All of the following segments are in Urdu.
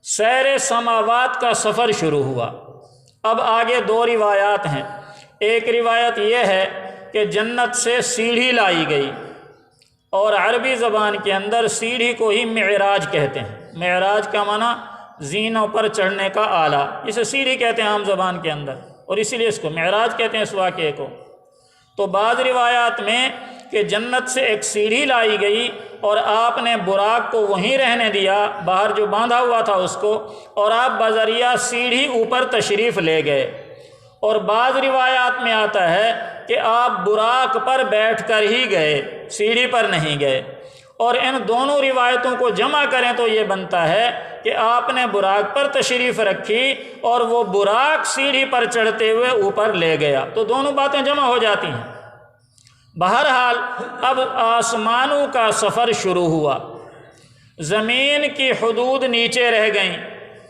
سیر سماوات کا سفر شروع ہوا۔ اب آگے دو روایات ہیں۔ ایک روایت یہ ہے کہ جنت سے سیڑھی لائی گئی، اور عربی زبان کے اندر سیڑھی کو ہی معراج کہتے ہیں۔ معراج کا معنی زینوں پر چڑھنے کا آلہ، اسے سیڑھی کہتے ہیں عام زبان کے اندر، اور اسی لیے اس کو معراج کہتے ہیں اس واقعے کو۔ تو بعض روایات میں کہ جنت سے ایک سیڑھی لائی گئی اور آپ نے براق کو وہیں رہنے دیا، باہر جو باندھا ہوا تھا اس کو، اور آپ بذریعہ سیڑھی اوپر تشریف لے گئے۔ اور بعض روایات میں آتا ہے کہ آپ براق پر بیٹھ کر ہی گئے، سیڑھی پر نہیں گئے۔ اور ان دونوں روایتوں کو جمع کریں تو یہ بنتا ہے کہ آپ نے براق پر تشریف رکھی اور وہ براق سیڑھی پر چڑھتے ہوئے اوپر لے گیا، تو دونوں باتیں جمع ہو جاتی ہیں۔ بہرحال اب آسمانوں کا سفر شروع ہوا، زمین کی حدود نیچے رہ گئیں،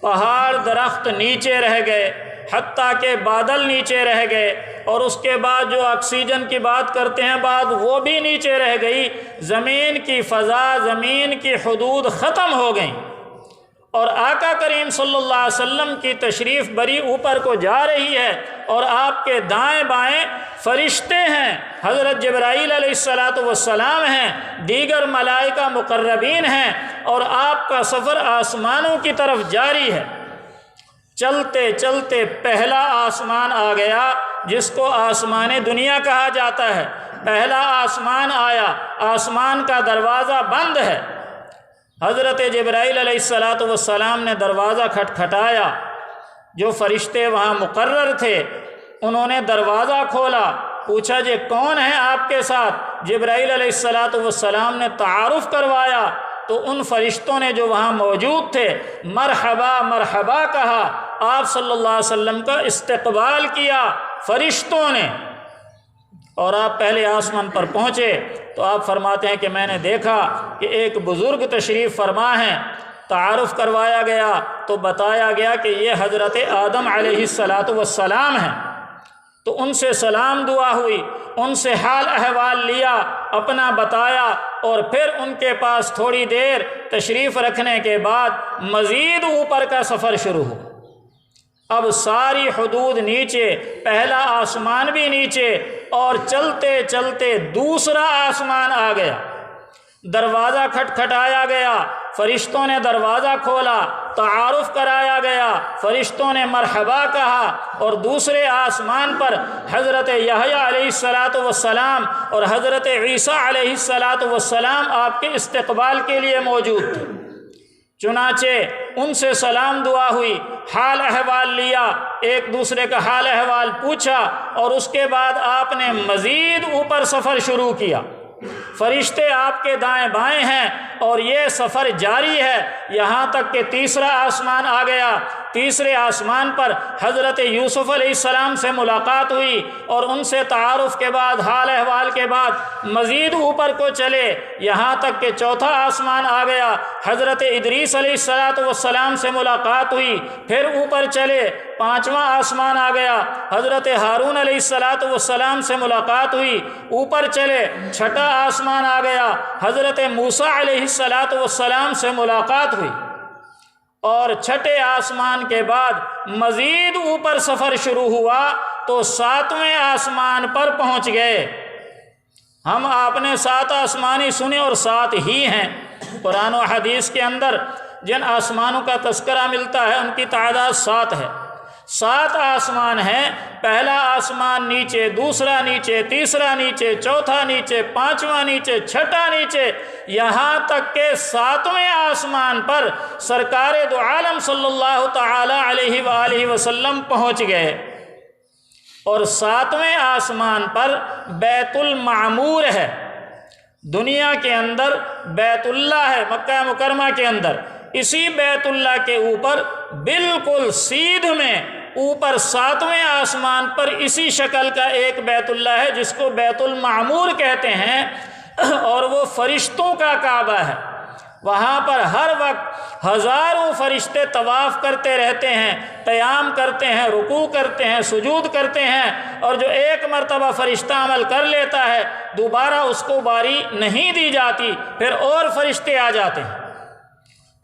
پہاڑ درخت نیچے رہ گئے، حتیٰ کہ بادل نیچے رہ گئے، اور اس کے بعد جو آکسیجن کی بات کرتے ہیں بعد وہ بھی نیچے رہ گئی۔ زمین کی فضا، زمین کی حدود ختم ہو گئیں، اور آقا کریم صلی اللہ علیہ وسلم کی تشریف بری اوپر کو جا رہی ہے، اور آپ کے دائیں بائیں فرشتے ہیں، حضرت جبرائیل علیہ السلام ہیں، دیگر ملائکہ مقربین ہیں، اور آپ کا سفر آسمانوں کی طرف جاری ہے۔ چلتے چلتے پہلا آسمان آ گیا، جس کو آسمان دنیا کہا جاتا ہے۔ پہلا آسمان آیا، آسمان کا دروازہ بند ہے۔ حضرت جبرائیل علیہ السلام نے دروازہ کھٹکھٹایا، جو فرشتے وہاں مقرر تھے انہوں نے دروازہ کھولا، پوچھا جی کون ہے آپ کے ساتھ؟ جبرائیل علیہ السلام نے تعارف کروایا، تو ان فرشتوں نے جو وہاں موجود تھے مرحبا مرحبا کہا، آپ صلی اللہ علیہ وسلم کا استقبال کیا فرشتوں نے۔ اور آپ پہلے آسمان پر پہنچے تو آپ فرماتے ہیں کہ میں نے دیکھا کہ ایک بزرگ تشریف فرما ہیں، تعارف کروایا گیا تو بتایا گیا کہ یہ حضرت آدم علیہ السلام ہیں۔ تو ان سے سلام دعا ہوئی، ان سے حال احوال لیا، اپنا بتایا، اور پھر ان کے پاس تھوڑی دیر تشریف رکھنے کے بعد مزید اوپر کا سفر شروع ہو۔ اب ساری حدود نیچے، پہلا آسمان بھی نیچے، اور چلتے چلتے دوسرا آسمان آ گیا۔ دروازہ کھٹکھٹایا گیا، فرشتوں نے دروازہ کھولا، تعارف کرایا گیا، فرشتوں نے مرحبا کہا، اور دوسرے آسمان پر حضرت یحییٰ علیہ السلام اور حضرت عیسیٰ علیہ السلام آپ کے استقبال کے لیے موجود تھے۔ چنانچہ ان سے سلام دعا ہوئی، حال احوال لیا، ایک دوسرے کا حال احوال پوچھا، اور اس کے بعد آپ نے مزید اوپر سفر شروع کیا۔ فرشتے آپ کے دائیں بائیں ہیں اور یہ سفر جاری ہے، یہاں تک کہ تیسرا آسمان آ گیا۔ تیسرے آسمان پر حضرت یوسف علیہ السلام سے ملاقات ہوئی، اور ان سے تعارف کے بعد حال احوال کے بعد مزید اوپر کو چلے، یہاں تک کہ چوتھا آسمان آ گیا، حضرت ادریس علیہ السلام سے ملاقات ہوئی، پھر اوپر چلے، پانچواں آسمان آ گیا، حضرت ہارون علیہ السلام سے ملاقات ہوئی، اوپر چلے، چھٹا آسمان آ گیا، حضرت موسیٰ علیہ السلام سے ملاقات ہوئی، اور چھٹے آسمان کے بعد مزید اوپر سفر شروع ہوا تو ساتویں آسمان پر پہنچ گئے۔ ہم آپ نے 7 آسمانی سنے اور 7 ہی ہیں۔ قرآن و حدیث کے اندر جن آسمانوں کا تذکرہ ملتا ہے ان کی تعداد 7 ہے۔ 7 آسمان ہیں، پہلا آسمان نیچے، دوسرا نیچے، تیسرا نیچے، چوتھا نیچے، پانچواں نیچے، چھٹا نیچے، یہاں تک کہ 7ویں آسمان پر سرکار دو عالم صلی اللہ تعالی علیہ وآلہ وسلم پہنچ گئے، اور 7ویں آسمان پر بیت المعمور ہے۔ دنیا کے اندر بیت اللہ ہے، مکہ مکرمہ کے اندر، اسی بیت اللہ کے اوپر بالکل سیدھ میں اوپر 7ویں آسمان پر اسی شکل کا ایک بیت اللہ ہے جس کو بیت المعمور کہتے ہیں، اور وہ فرشتوں کا کعبہ ہے۔ وہاں پر ہر وقت ہزاروں فرشتے طواف کرتے رہتے ہیں، قیام کرتے ہیں، رکوع کرتے ہیں، سجود کرتے ہیں، اور جو ایک مرتبہ فرشتہ عمل کر لیتا ہے دوبارہ اس کو باری نہیں دی جاتی، پھر اور فرشتے آ جاتے ہیں۔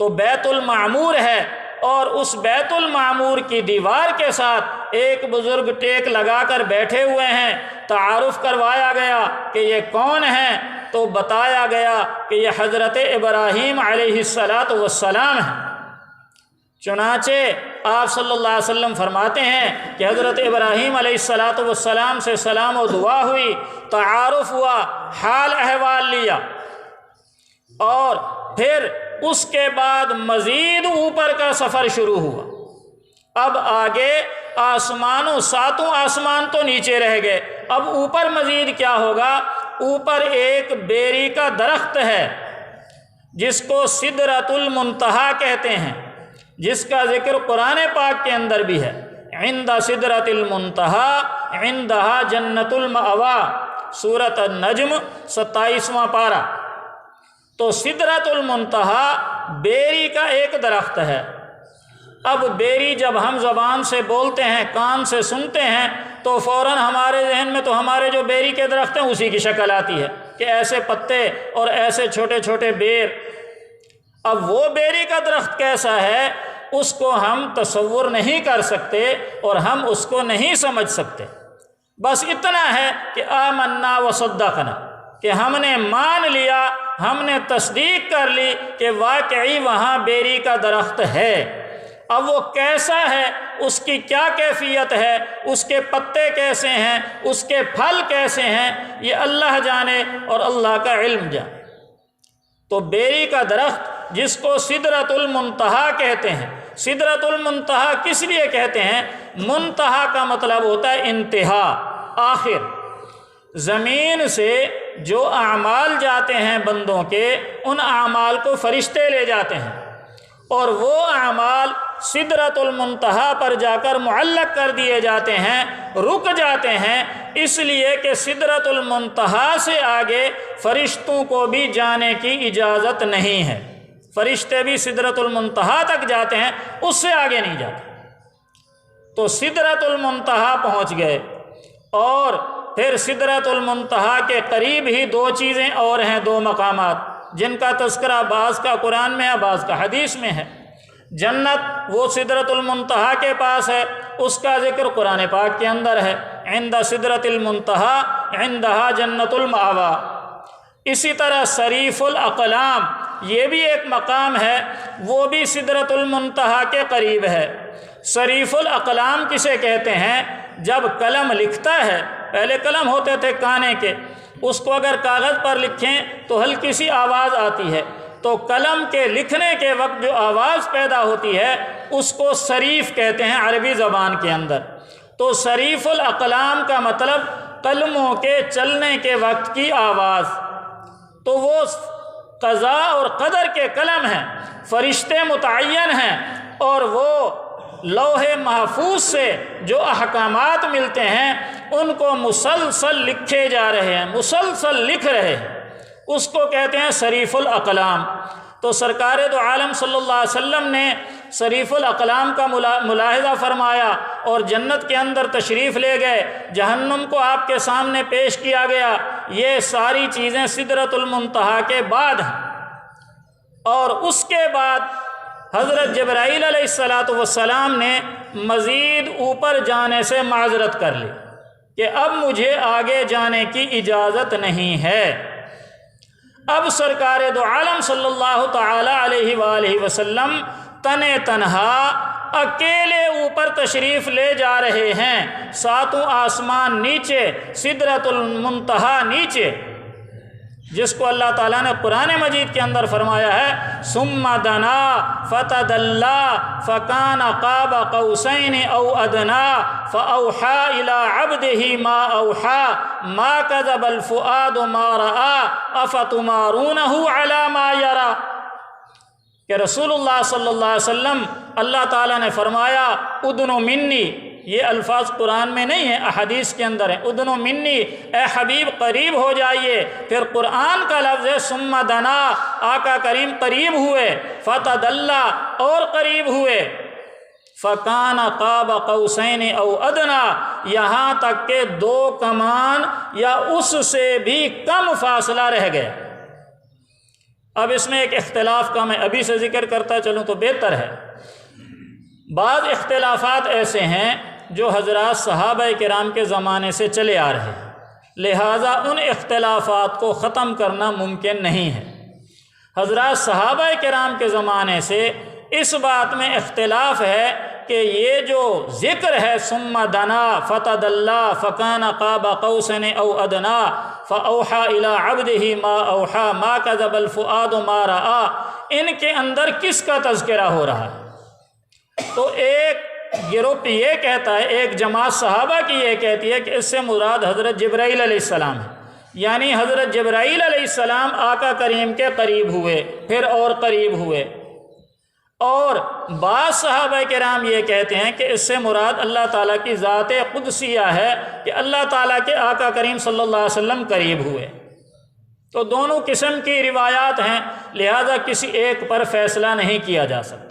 تو بیت المعمور ہے، اور اس بیت المعمور کی دیوار کے ساتھ ایک بزرگ ٹیک لگا کر بیٹھے ہوئے ہیں۔ تعارف کروایا گیا کہ یہ کون ہیں، تو بتایا گیا کہ یہ حضرت ابراہیم علیہ السلام ہیں۔ چنانچہ آپ صلی اللہ علیہ وسلم فرماتے ہیں کہ حضرت ابراہیم علیہ السلام سے سلام و دعا ہوئی، تعارف ہوا، حال احوال لیا، اور پھر اس کے بعد مزید اوپر کا سفر شروع ہوا۔ اب آگے آسمانوں، ساتوں آسمان تو نیچے رہ گئے، اب اوپر مزید کیا ہوگا؟ اوپر ایک بیری کا درخت ہے جس کو سدرۃ المنتہا کہتے ہیں، جس کا ذکر قرآن پاک کے اندر بھی ہے۔ عند سدرۃ المنتہا عندہا جنت المأوا، سورۃ النجم 27واں پارہ۔ تو سدرۃ المنتہا بیری کا ایک درخت ہے۔ اب بیری جب ہم زبان سے بولتے ہیں، کان سے سنتے ہیں، تو فوراً ہمارے ذہن میں تو ہمارے جو بیری کے درخت ہیں اسی کی شکل آتی ہے کہ ایسے پتے اور ایسے چھوٹے چھوٹے بیر۔ اب وہ بیری کا درخت کیسا ہے اس کو ہم تصور نہیں کر سکتے اور ہم اس کو نہیں سمجھ سکتے۔ بس اتنا ہے کہ آمنا وصدقنا، کہ ہم نے مان لیا، ہم نے تصدیق کر لی کہ واقعی وہاں بیری کا درخت ہے۔ اب وہ کیسا ہے، اس کی کیا کیفیت ہے، اس کے پتے کیسے ہیں، اس کے پھل کیسے ہیں، یہ اللہ جانے اور اللہ کا علم جانے۔ تو بیری کا درخت جس کو سدرۃ المنتہا کہتے ہیں، سدرۃ المنتہا کس لیے کہتے ہیں؟ منتہا کا مطلب ہوتا ہے انتہا، آخر۔ زمین سے جو اعمال جاتے ہیں بندوں کے، ان اعمال کو فرشتے لے جاتے ہیں، اور وہ اعمال سدرۃ المنتہا پر جا کر معلق کر دیے جاتے ہیں، رک جاتے ہیں، اس لیے کہ سدرۃ المنتہا سے آگے فرشتوں کو بھی جانے کی اجازت نہیں ہے۔ فرشتے بھی سدرۃ المنتہا تک جاتے ہیں، اس سے آگے نہیں جاتے۔ تو سدرۃ المنتہا پہنچ گئے، اور پھر سدرۃ المنتہا کے قریب ہی دو چیزیں اور ہیں، دو مقامات جن کا تذکرہ بعض کا قرآن میں ہے، بعض کا حدیث میں ہے۔ جنت وہ سدرۃ المنتہا کے پاس ہے، اس کا ذکر قرآن پاک کے اندر ہے، عند سدرۃ المنتہا عندہا جنت المأوا۔ اسی طرح صریف الاقلام، یہ بھی ایک مقام ہے، وہ بھی سدرۃ المنتہا کے قریب ہے۔ صریف الاقلام کسے کہتے ہیں؟ جب قلم لکھتا ہے، پہلے قلم ہوتے تھے کانے کے، اس کو اگر کاغذ پر لکھیں تو ہلکی سی آواز آتی ہے، تو قلم کے لکھنے کے وقت جو آواز پیدا ہوتی ہے اس کو صریف کہتے ہیں عربی زبان کے اندر۔ تو صریف الاقلام کا مطلب قلموں کے چلنے کے وقت کی آواز۔ تو وہ قضاء اور قدر کے قلم ہیں، فرشتے متعین ہیں، اور وہ لوح محفوظ سے جو احکامات ملتے ہیں ان کو مسلسل لکھے جا رہے ہیں، مسلسل لکھ رہے ہیں، اس کو کہتے ہیں صریف الاقلام۔ تو سرکار دو عالم صلی اللہ علیہ وسلم نے صریف الاقلام کا ملاحظہ فرمایا اور جنت کے اندر تشریف لے گئے، جہنم کو آپ کے سامنے پیش کیا گیا۔ یہ ساری چیزیں سدرۃ المنتہا کے بعد ہیں، اور اس کے بعد حضرت جبرائیل علیہ السلام نے مزید اوپر جانے سے معذرت کر لی کہ اب مجھے آگے جانے کی اجازت نہیں ہے۔ اب سرکار دو عالم صلی اللہ تعالی علیہ وآلہ وسلم تنہا اکیلے اوپر تشریف لے جا رہے ہیں، ساتوں آسمان نیچے، سدرۃ المنتہا نیچے، جس کو اللہ تعالیٰ نے قرآن مجید کے اندر فرمایا ہے ثم دنا فتدلی فکان قاب قوسین او ادنا فاوحی الی عبدہ ما اوحی ما کذب الفؤاد ما رأى افتمارونہ علی ما یری، کہ رسول اللہ صلی اللہ علیہ وسلم اللہ تعالیٰ نے فرمایا ادنو منی، یہ الفاظ قرآن میں نہیں ہیں، احادیث کے اندر ہیں، ادنو منی، اے حبیب قریب ہو جائیے۔ پھر قرآن کا لفظ ہے ثم دنا، آقا کریم قریب ہوئے، فتدلی اور قریب ہوئے، فکان قاب قوسین او ادنا، یہاں تک کہ دو کمان یا اس سے بھی کم فاصلہ رہ گیا۔ اب اس میں ایک اختلاف کا میں ابھی سے ذکر کرتا چلوں تو بہتر ہے۔ بعض اختلافات ایسے ہیں جو حضرات صحابہ کرام کے زمانے سے چلے آ رہے ہیں، لہٰذا ان اختلافات کو ختم کرنا ممکن نہیں ہے۔ حضرات صحابہ کرام کے زمانے سے اس بات میں اختلاف ہے کہ یہ جو ذکر ہے ثم دنا فتدلی فکان قاب قوسین او ادنا فاوحی الی عبدہ ما اوحی ما کذب الفؤاد ما رأى، ان کے اندر کس کا تذکرہ ہو رہا ہے؟ تو ایک گروپ یہ کہتا ہے، ایک جماعت صحابہ کی یہ کہتی ہے کہ اس سے مراد حضرت جبرائیل علیہ السلام ہے، یعنی حضرت جبرائیل علیہ السلام آقا کریم کے قریب ہوئے، پھر اور قریب ہوئے۔ اور بعض صحابہ کرام یہ کہتے ہیں کہ اس سے مراد اللہ تعالیٰ کی ذات قدسیہ ہے کہ اللہ تعالیٰ کے آقا کریم صلی اللہ علیہ وسلم قریب ہوئے۔ تو دونوں قسم کی روایات ہیں، لہذا کسی ایک پر فیصلہ نہیں کیا جا سکتا۔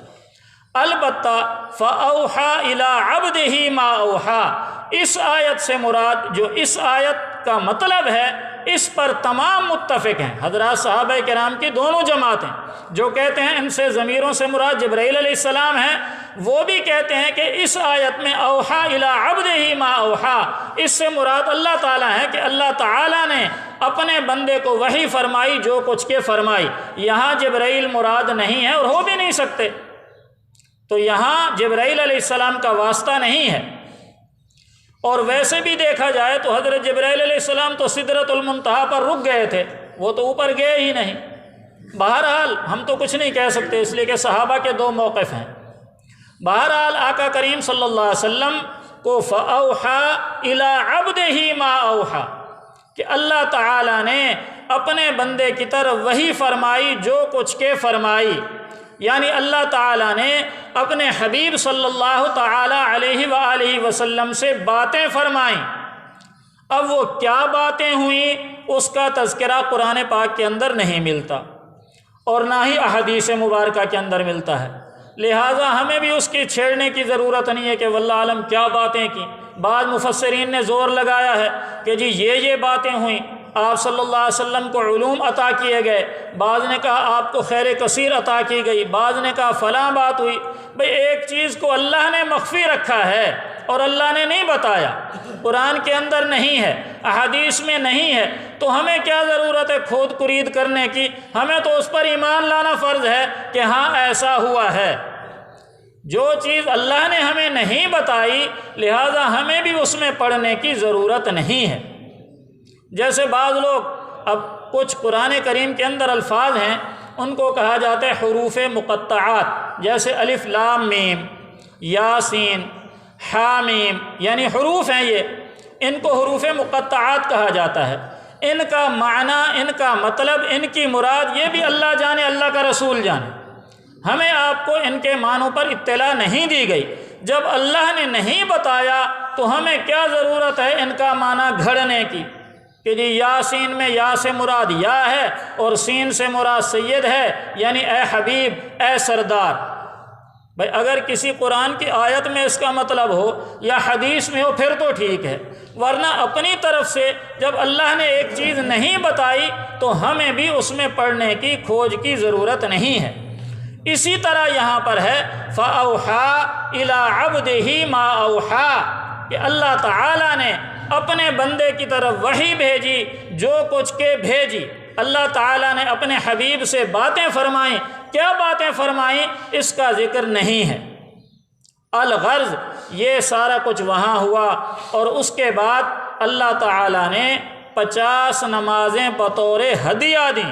البتہ فَأَوْحَى إِلَىٰ عَبْدِهِ مَا أَوْحَى، اس آیت سے مراد جو اس آیت کا مطلب ہے، اس پر تمام متفق ہیں۔ حضرات صحابہ کرام کی دونوں جماعتیں جو کہتے ہیں ان سے ضمیروں سے مراد جبرائیل علیہ السلام ہیں، وہ بھی کہتے ہیں کہ اس آیت میں اوحا الی عبدہ ما اوحا، اس سے مراد اللہ تعالیٰ ہے کہ اللہ تعالیٰ نے اپنے بندے کو وحی فرمائی جو کچھ کے فرمائی۔ یہاں جبرائیل مراد نہیں ہے اور ہو بھی نہیں سکتے، تو یہاں جبرائیل علیہ السلام کا واسطہ نہیں ہے۔ اور ویسے بھی دیکھا جائے تو حضرت جبرائیل علیہ السلام تو سدرۃ المنتہا پر رک گئے تھے، وہ تو اوپر گئے ہی نہیں۔ بہرحال ہم تو کچھ نہیں کہہ سکتے، اس لیے کہ صحابہ کے دو موقف ہیں۔ بہرحال آقا کریم صلی اللہ علیہ وسلم کو فَأَوْحَى إِلَىٰ عَبْدِهِ مَا أَوْحَى، کہ اللہ تعالیٰ نے اپنے بندے کی طرف وحی فرمائی جو کچھ کے فرمائی، یعنی اللہ تعالیٰ نے اپنے حبیب صلی اللہ تعالیٰ علیہ وآلہ وسلم سے باتیں فرمائیں۔ اب وہ کیا باتیں ہوئیں اس کا تذکرہ قرآن پاک کے اندر نہیں ملتا اور نہ ہی احادیث مبارکہ کے اندر ملتا ہے، لہٰذا ہمیں بھی اس کی چھیڑنے کی ضرورت نہیں ہے کہ واللہ عالم کیا باتیں کی۔ بعض مفسرین نے زور لگایا ہے کہ جی یہ باتیں ہوئیں، آپ صلی اللہ علیہ وسلم کو علوم عطا کیے گئے، بعض نے کہا آپ کو خیر کثیر عطا کی گئی، بعض نے کہا فلاں بات ہوئی۔ بھئی ایک چیز کو اللہ نے مخفی رکھا ہے اور اللہ نے نہیں بتایا، قرآن کے اندر نہیں ہے، احادیث میں نہیں ہے، تو ہمیں کیا ضرورت ہے کھود کرید کرنے کی؟ ہمیں تو اس پر ایمان لانا فرض ہے کہ ہاں ایسا ہوا ہے۔ جو چیز اللہ نے ہمیں نہیں بتائی لہٰذا ہمیں بھی اس میں پڑھنے کی ضرورت نہیں ہے۔ جیسے بعض لوگ اب کچھ قرآن کریم کے اندر الفاظ ہیں ان کو کہا جاتا ہے حروف مقطعات، جیسے الف لام میم یاسین حامیم، یعنی حروف ہیں یہ، ان کو حروف مقطعات کہا جاتا ہے۔ ان کا معنی، ان کا مطلب، ان کی مراد یہ بھی اللہ جانے، اللہ کا رسول جانے، ہمیں آپ کو ان کے معنوں پر اطلاع نہیں دی گئی۔ جب اللہ نے نہیں بتایا تو ہمیں کیا ضرورت ہے ان کا معنی گھڑنے کی کہ جی یاسین میں یا سے مراد یا ہے اور سین سے مراد سید ہے، یعنی اے حبیب، اے سردار۔ بھائی اگر کسی قرآن کی آیت میں اس کا مطلب ہو یا حدیث میں ہو پھر تو ٹھیک ہے، ورنہ اپنی طرف سے جب اللہ نے ایک چیز نہیں بتائی تو ہمیں بھی اس میں پڑھنے کی کھوج کی ضرورت نہیں ہے۔ اسی طرح یہاں پر ہے فَأَوْحَى إِلَىٰ عَبْدِهِ مَا أَوْحَى، کہ اللہ تعالیٰ نے اپنے بندے کی طرف وحی بھیجی جو کچھ کے بھیجی۔ اللہ تعالیٰ نے اپنے حبیب سے باتیں فرمائیں، کیا باتیں فرمائیں اس کا ذکر نہیں ہے۔ الغرض یہ سارا کچھ وہاں ہوا اور اس کے بعد اللہ تعالیٰ نے 50 نمازیں بطور ہدیہ دیں۔